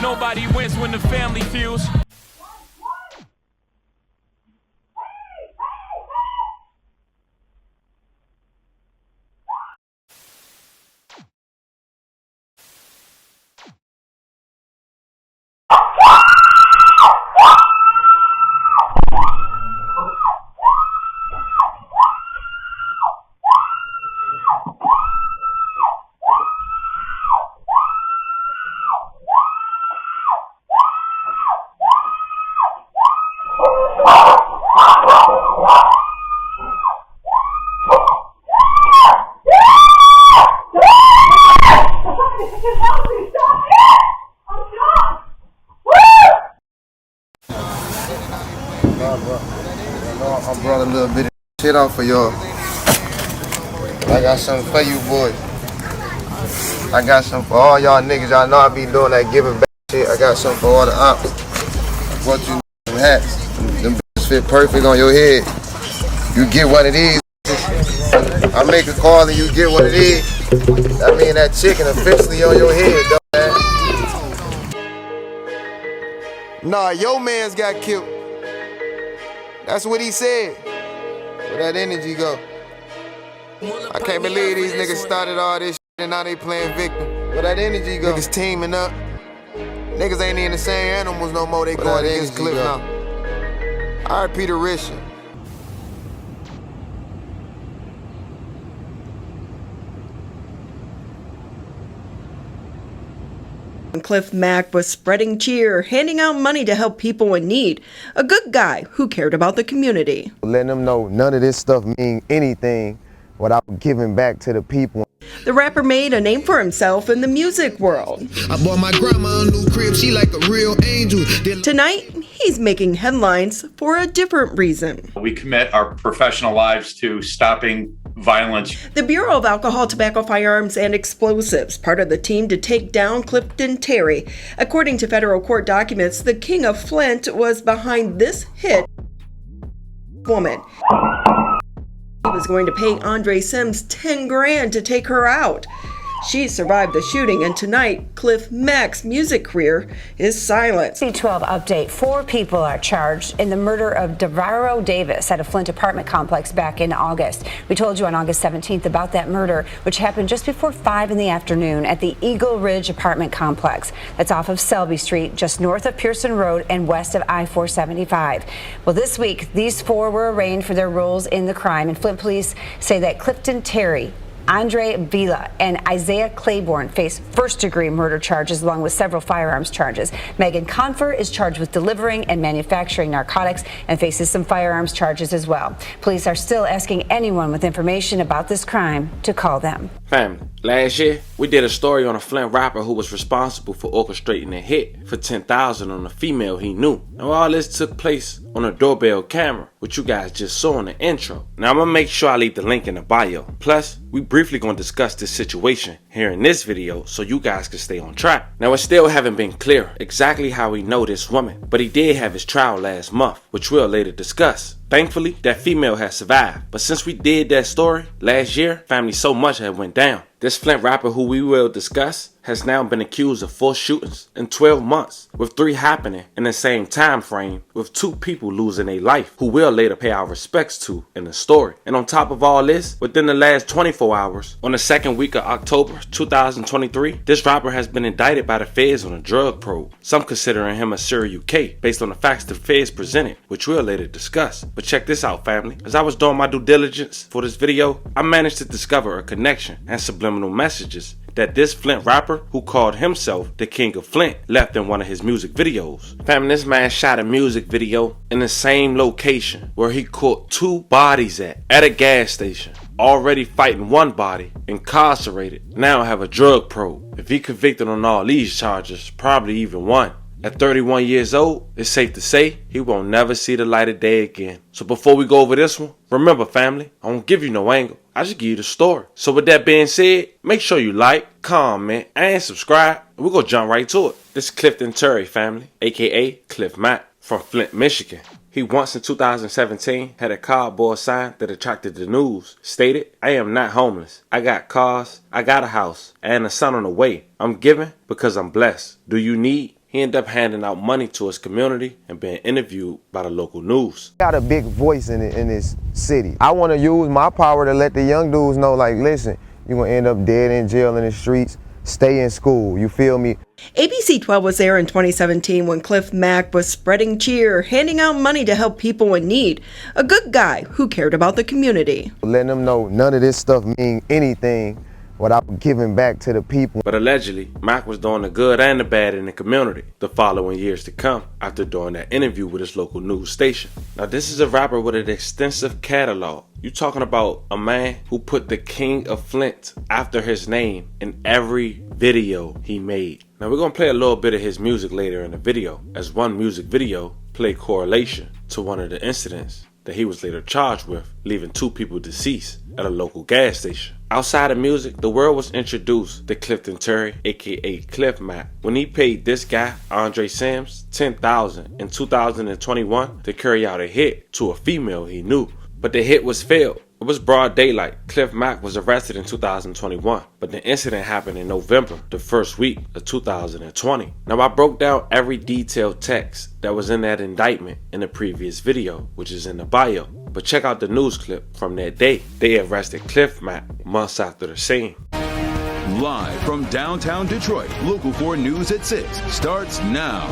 Nobody wins when the family feels. I brought a little bit of shit out for y'all. I got something for you, boys. I got something for all y'all niggas. Y'all know I be doing that giving back shit. I got something for all the ops. I brought you some hats. Them bitches fit perfect on your head. You get one of these. I make a call and you get one of these. I mean that chicken officially on your head, though, man. Nah, your man's got killed. That's what he said. Where that energy go? I can't believe these niggas started all this shit and now they playing victim. Where that energy go? Niggas teaming up. Niggas ain't even the same animals no more. They going against Cliff now. Alright, Peter Risha. Cliff Mack was spreading cheer, handing out money to help people in need. A good guy who cared about the community. Letting them know none of this stuff mean anything without giving back to the people. The rapper made a name for himself in the music world. I bought my grandma a new crib, she like a real angel. Tonight, he's making headlines for a different reason. We commit our professional lives to stopping violence. The Bureau of Alcohol, Tobacco, Firearms, and Explosives, part of the team to take down Clifton Terry. According to federal court documents, the King of Flint was behind this hit woman. He was going to pay Andre Sims 10 grand to take her out. She survived the shooting, and tonight, Cliff Mack's music career is silent. C12 update. 4 people are charged in the murder of Devaro Davis at a Flint apartment complex back in August. We told you on August 17th about that murder, which happened just before 5 in the afternoon at the Eagle Ridge apartment complex. That's off of Selby Street, just north of Pearson Road and west of I-475. Well, this week, these 4 were arraigned for their roles in the crime, and Flint police say that Clifton Terry, Andre Vila, and Isaiah Claiborne face first-degree murder charges along with several firearms charges. Megan Confer is charged with delivering and manufacturing narcotics and faces some firearms charges as well. Police are still asking anyone with information about this crime to call them. Family, last year we did a story on a Flint rapper who was responsible for orchestrating a hit for $10,000 on a female he knew. Now all this took place on a doorbell camera, which you guys just saw in the intro. Now I'm gonna make sure I leave the link in the bio. Plus, we briefly gonna discuss this situation here in this video so you guys can stay on track. Now it still haven't been clear exactly how we know this woman, but he did have his trial last month, which we'll later discuss. Thankfully, that female has survived, but since we did that story last year, family, so much had went down. This Flint rapper, who we will discuss, has now been accused of 4 shootings in 12 months, with 3 happening in the same time frame, with 2 people losing their life, who we'll later pay our respects to in the story. And on top of all this, within the last 24 hours, on the 2nd week of October 2023, this rapper has been indicted by the feds on a drug probe, some considering him a serial K, based on the facts the feds presented, which we'll later discuss. But check this out, family. As I was doing my due diligence for this video, I managed to discover a connection and subliminal messages that this Flint rapper, who called himself the King of Flint, left in one of his music videos. Family, this man shot a music video in the same location where he caught 2 bodies at a gas station. Already fighting one body, incarcerated, now have a drug probe. If he convicted on all these charges, probably even one. At 31 years old, it's safe to say he won't never see the light of day again. So before we go over this one, remember, family, I won't give you no angle. I just give you the story. So with that being said, make sure you like, comment, and subscribe. And we're going to jump right to it. This is Clifton Terry, family, aka Cliff Mack, from Flint, Michigan. He once in 2017 had a cardboard sign that attracted the news. Stated, "I am not homeless. I got cars, I got a house, and a son on the way. I'm giving because I'm blessed. Do you need?" he ended up handing out money to his community and being interviewed by the local news. Got a big voice in this city. I want to use my power to let the young dudes know, like, listen, you're going to end up dead in jail in the streets. Stay in school, you feel me? ABC 12 was there in 2017 when Cliff Mack was spreading cheer, handing out money to help people in need. A good guy who cared about the community. Letting them know none of this stuff mean anything without giving back to the people. But allegedly, Mack was doing the good and the bad in the community the following years to come after doing that interview with his local news station. Now, this is a rapper with an extensive catalog. You talking about a man who put the King of Flint after his name in every video he made. Now, we're going to play a little bit of his music later in the video, as one music video played correlation to one of the incidents that he was later charged with, leaving 2 people deceased at a local gas station. Outside of music, the world was introduced to Clifton Terry, aka Cliff Mack, when he paid this guy, Andre Sims, $10,000 in 2021 to carry out a hit to a female he knew. But the hit was failed. It was broad daylight. Cliff Mack was arrested in 2021, but the incident happened in November, the first week of 2020. Now, I broke down every detailed text that was in that indictment in the previous video, which is in the bio. But check out the news clip from that day. They arrested Cliff Mack months after the scene. Live from downtown Detroit, Local 4 News at 6 starts now.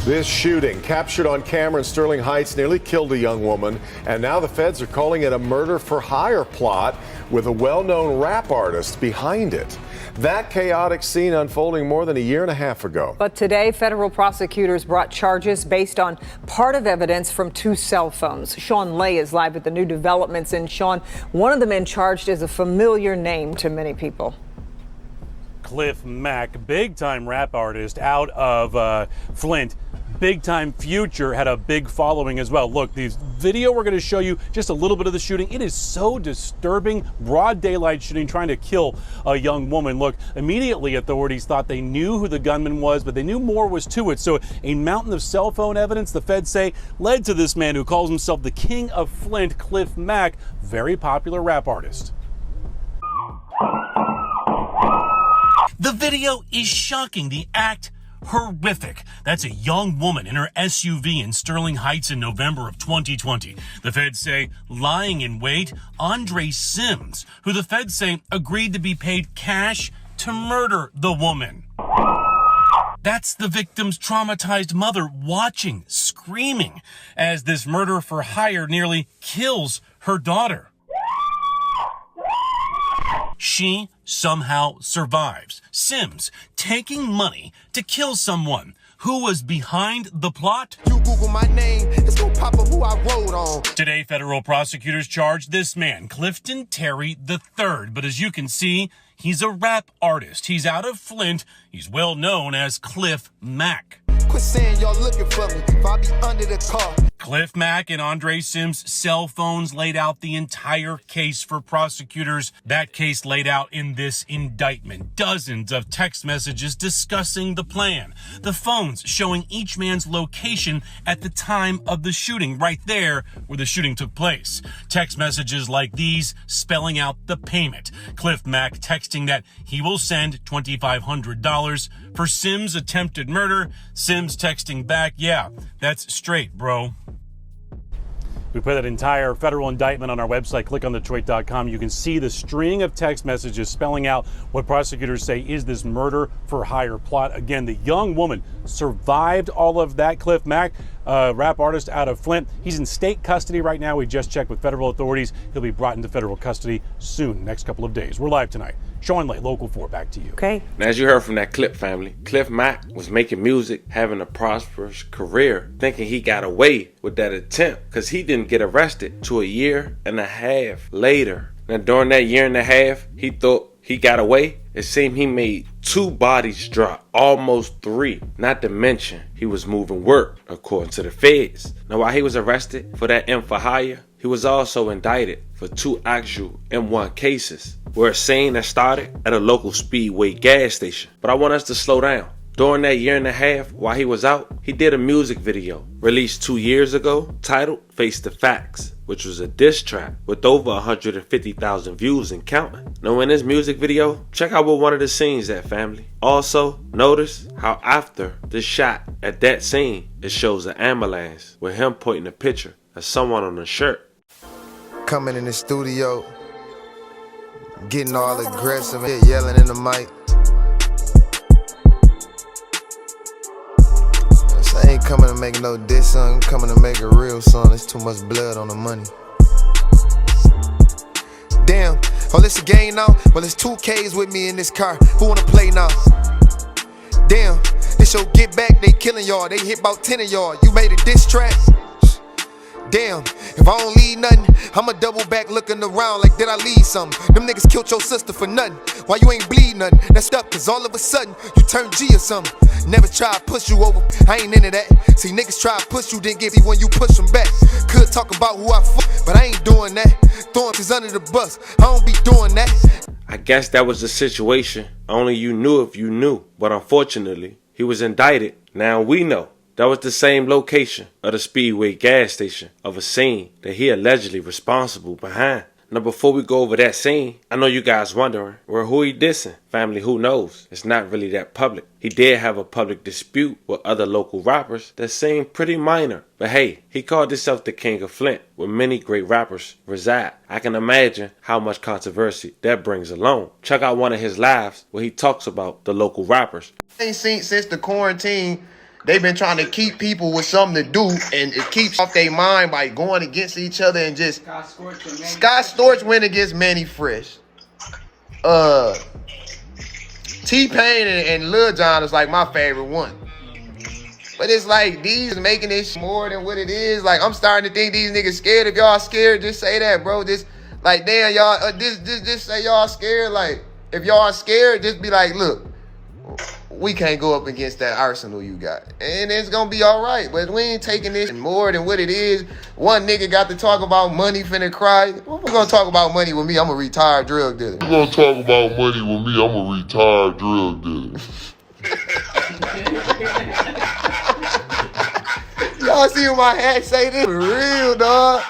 This shooting, captured on camera in Sterling Heights, nearly killed a young woman, and now the feds are calling it a murder-for-hire plot with a well-known rap artist behind it. That chaotic scene unfolding more than a year and a half ago. But today, federal prosecutors brought charges based on part of evidence from 2 cell phones. Sean Lay is live with the new developments, and Sean, one of the men charged is a familiar name to many people. Cliff Mack, big-time rap artist out of Flint. Big-time Future had a big following as well. Look, the video we're going to show you just a little bit of the shooting. It is so disturbing. Broad daylight shooting, trying to kill a young woman. Look, immediately authorities thought they knew who the gunman was, but they knew more was to it. So a mountain of cell phone evidence, the feds say, led to this man who calls himself the King of Flint, Cliff Mack, very popular rap artist. The video is shocking. The act horrific. That's a young woman in her SUV in Sterling Heights in November of 2020. The feds say lying in wait, Andre Sims, who the feds say agreed to be paid cash to murder the woman. That's the victim's traumatized mother watching, screaming, as this murder for hire nearly kills her daughter. She somehow survives. Sims taking money to kill someone. Who was behind the plot? You Google my name, it's gonna pop up who I wrote on. Today, federal prosecutors charged this man, Clifton Terry III. But as you can see, he's a rap artist. He's out of Flint. He's well known as Cliff Mack. Quit saying y'all looking for me, if I be under the car. Cliff Mack and Andre Sims' cell phones laid out the entire case for prosecutors. That case laid out in this indictment. Dozens of text messages discussing the plan. The phones showing each man's location at the time of the shooting, right there where the shooting took place. Text messages like these spelling out the payment. Cliff Mack texting that he will send $2,500 for Sims' attempted murder. Sims texting back, yeah, that's straight, bro. We put that entire federal indictment on our website, clickondetroit.com. You can see the string of text messages spelling out what prosecutors say is this murder for hire plot. Again, the young woman survived all of that. Cliff Mack, rap artist out of Flint. He's in state custody right now. We just checked with federal authorities. He'll be brought into federal custody soon, next couple of days. We're live tonight. Sean Lay, Local 4, back to you. Okay. And as you heard from that Clip family, Cliff Mack was making music, having a prosperous career, thinking he got away with that attempt because he didn't get arrested till a year and a half later. Now, during that year and a half, he thought he got away. It seemed he made 2 bodies drop, almost 3. Not to mention, he was moving work, according to the feds. Now, while he was arrested for that M for hire, he was also indicted for 2 actual M1 cases, where a scene that started at a local Speedway gas station. But I want us to slow down During that year and a half while he was out, he did a music video released 2 years ago titled Face the Facts, which was a diss track with over 150,000 views and counting. Now in this music video, check out what one of the scenes at, family. Also, notice how after this shot at that scene, it shows an ambulance with him pointing a picture of someone on the shirt. Coming in the studio, getting all aggressive, yelling in the mic. I ain't coming to make no diss song, I'm coming to make a real song. There's too much blood on the money. Damn, oh, it's a game now? Well, it's 2Ks with me in this car. Who wanna play now? Damn, this your get back, they killing y'all. They hit about 10 of y'all. You made a diss track? Damn, if I don't leave nothing, I'ma double back looking around like did I leave something? Them niggas killed your sister for nothing. Why you ain't bleed nothing? That's up, cause all of a sudden, you turn G or something. Never try to push you over, I ain't into that. See, niggas try to push you, then give you when you push them back. Could talk about who I fuck, but I ain't doing that. Throwing is under the bus, I don't be doing that. I guess that was the situation only you knew if you knew. But unfortunately, he was indicted. Now we know. That was the same location of the Speedway gas station of a scene that he allegedly responsible behind. Now before we go over that scene, I know you guys wondering, well, who he dissing? Family, who knows? It's not really that public. He did have a public dispute with other local rappers that seemed pretty minor. But hey, he called himself the King of Flint, where many great rappers reside. I can imagine how much controversy that brings along. Check out one of his lives where he talks about the local rappers. Ain't seen since the quarantine. They've been trying to keep people with something to do, and it keeps off their mind by going against each other and just. Scott Storch went against Manny Fresh. T-Pain and Lil Jon is like my favorite one. But it's like these making this more than what it is. Like I'm starting to think these niggas scared. If y'all scared, just say that, bro. Just like damn y'all. Just say y'all scared. Like if y'all scared, just be like, look. We can't go up against that arsenal you got. And it's gonna be all right. But we ain't taking this more than what it is. One nigga got to talk about money finna cry. We're gonna talk about money with me. I'm a retired drug dealer. We're gonna talk about money with me. I'm a retired drug dealer. Y'all see what my hat say? This for real, dog.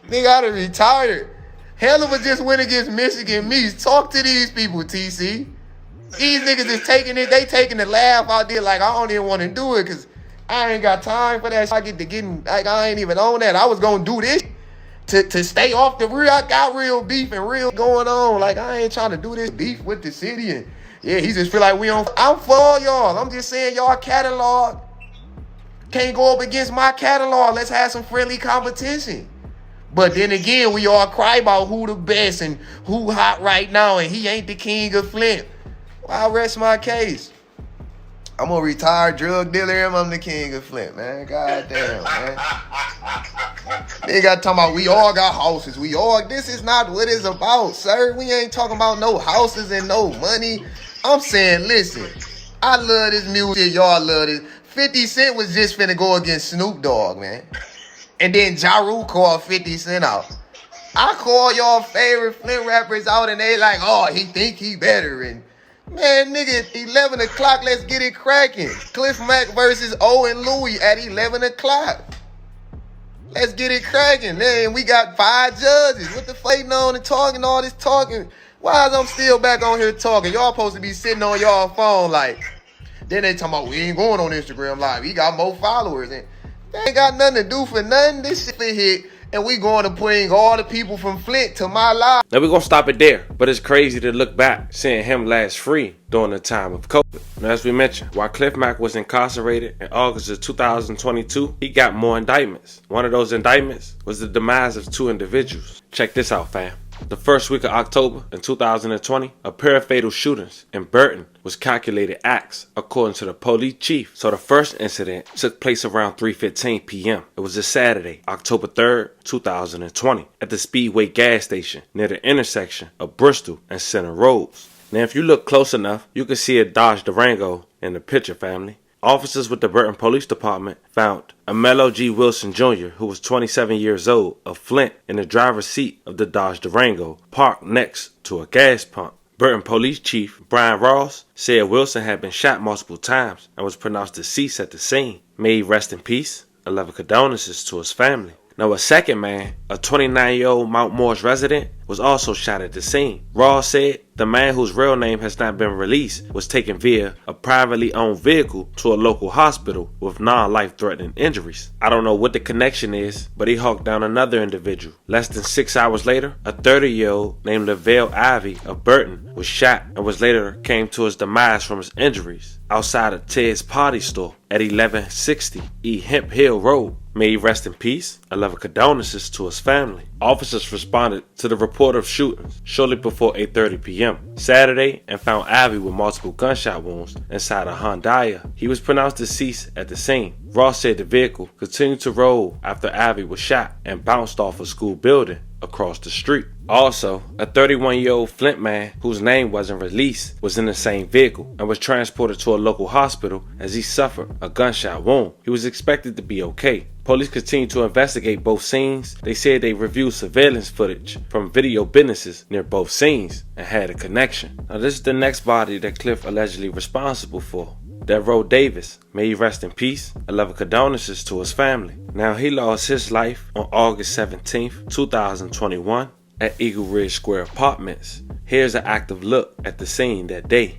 Nigga, I done retired. Hell of a just went against Michigan Meats. Talk to these people, TC. These niggas is taking it, they taking the laugh out there like I don't even want to do it because I ain't got time for that. I get to getting, like I ain't even on that. I was going to do this to stay off the real. I got real beef and real going on. Like I ain't trying to do this beef with the city. And yeah, he just feel like we on. I'm for all y'all. I'm just saying y'all catalog can't go up against my catalog. Let's have some friendly competition. But then again, we all cry about who the best and who hot right now and he ain't the king of Flint. I'll rest my case. I'm a retired drug dealer and I'm the king of Flint, man. God damn, man. They got talking about we all got houses. This is not what it's about, sir. We ain't talking about no houses and no money. I'm saying, listen, I love this music. Y'all love this. 50 Cent was just finna go against Snoop Dogg, man. And then Ja Rule called 50 Cent out. I call y'all favorite Flint rappers out and they like, oh, he think he better. And man, nigga, 11 o'clock, let's get it cracking. Cliff Mack versus O and Louie at 11 o'clock. Let's get it cracking. Then we got 5 judges. What the fuck on and talking, all this talking? Why is I'm still back on here talking? Y'all supposed to be sitting on y'all phone like, then they talking about we ain't going on Instagram Live. We got more followers. And they ain't got nothing to do for nothing. This shit hit. And we going to bring all the people from Flint to my live. Now we're going to stop it there. But it's crazy to look back, seeing him last free during the time of COVID. Now as we mentioned, while Cliff Mack was incarcerated in August of 2022, he got more indictments. One of those indictments was the demise of 2 individuals. Check this out, fam. The first week of October in 2020, a pair of fatal shootings in Burton was calculated acts, according to the police chief. So the first incident took place around 3:15 p.m. It was a Saturday, October 3rd, 2020, at the Speedway gas station near the intersection of Bristol and Center Roads. Now, if you look close enough, you can see a Dodge Durango in the picture, family. Officers with the Burton Police Department found Amello G. Wilson Jr., who was 27 years old, of Flint, in the driver's seat of the Dodge Durango, parked next to a gas pump. Burton Police Chief Brian Ross said Wilson had been shot multiple times and was pronounced deceased at the scene. May he rest in peace. 11 condolences to his family. Now, a second man, a 29-year-old Mount Morris resident, was also shot at the scene. Ross said the man, whose real name has not been released, was taken via a privately owned vehicle to a local hospital with non-life-threatening injuries. I don't know what the connection is, but he hawked down another individual. Less than 6 hours later, a 30-year-old named Lavelle Ivy of Burton was shot and was later came to his demise from his injuries outside of Ted's Party Store at 1160 E Hemp Hill Road. May he rest in peace. 11 condolences to his family. Officers responded to the report of shootings shortly before 8:30 p.m. Saturday and found Ivy with multiple gunshot wounds inside a Honda. He was pronounced deceased at the scene. Ross said the vehicle continued to roll after Ivy was shot and bounced off a school building across the street. Also, a 31-year-old Flint man whose name wasn't released was in the same vehicle and was transported to a local hospital as he suffered a gunshot wound. He was expected to be okay. Police continue to investigate both scenes. They said they reviewed surveillance footage from video businesses near both scenes and had a connection. Now, this is the next body that Cliff allegedly responsible for. Darrell Davis, may he rest in peace. 11 condolences to his family. Now, he lost his life on August 17th, 2021 at Eagle Ridge Square Apartments. Here's an active look at the scene that day.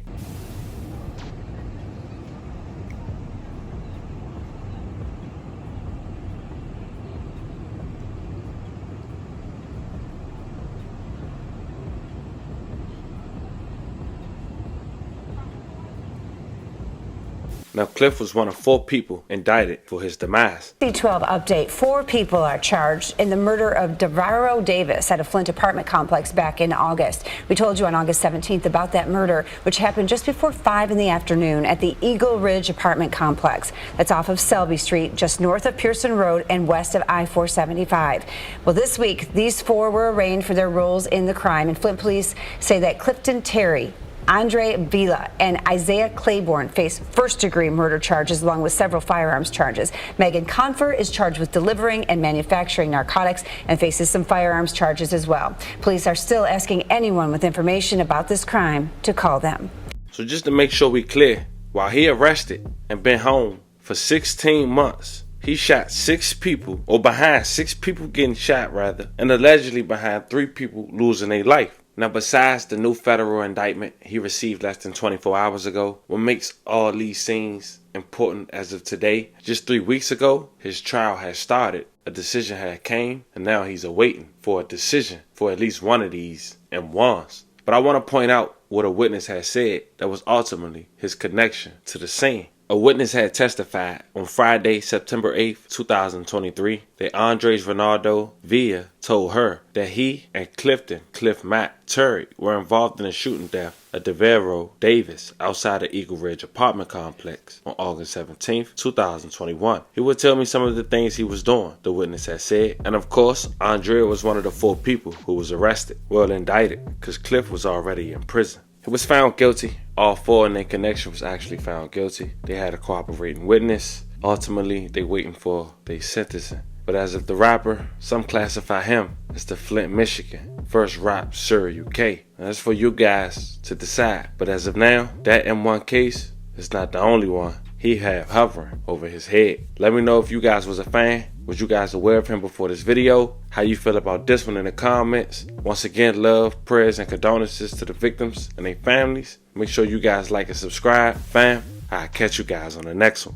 Now, Cliff was one of 4 people indicted for his demise. C12 update. 4 people are charged in the murder of Darrell Davis at a Flint apartment complex back in August. We told you on August 17th about that murder, which happened just before 5 in the afternoon at the Eagle Ridge apartment complex. That's off of Selby Street, just north of Pearson Road and west of I-475. Well, this week, these 4 were arraigned for their roles in the crime, and Flint police say that Clifton Terry, Andre Vila, and Isaiah Claiborne face first-degree murder charges along with several firearms charges. Megan Confer is charged with delivering and manufacturing narcotics and faces some firearms charges as well. Police are still asking anyone with information about this crime to call them. So just to make sure we clear, while he arrested and been home for 16 months, he shot 6 people, or behind 6 people getting shot rather, and allegedly behind 3 people losing their life. Now, besides the new federal indictment he received less than 24 hours ago, what makes all these scenes important as of today, just 3 weeks ago, his trial had started. A decision had came, and now he's awaiting for a decision for at least one of these and ones. But I want to point out what a witness had said that was ultimately his connection to the scene. A witness had testified on Friday, September 8th, 2023, that Andres Ronaldo Villa told her that he and Cliff Mack Terry were involved in a shooting death of Darrell Davis outside the Eagle Ridge apartment complex on August 17th, 2021. He would tell me some of the things he was doing, the witness had said. And of course, Andrea was one of the 4 people who was arrested, well indicted, because Cliff was already in prison. He was found guilty. All 4 in their connection was actually found guilty. They had a cooperating witness. Ultimately, they waiting for their sentencing. But as of the rapper, some classify him as the Flint, Michigan first rap serial K. Now, that's for you guys to decide. But as of now, that M1 case is not the only one he had hovering over his head. Let me know if you guys was a fan. Was you guys aware of him before this video? How you feel about this one in the comments? Once again, love, prayers, and condolences to the victims and their families. Make sure you guys like and subscribe. Fam, I'll catch you guys on the next one.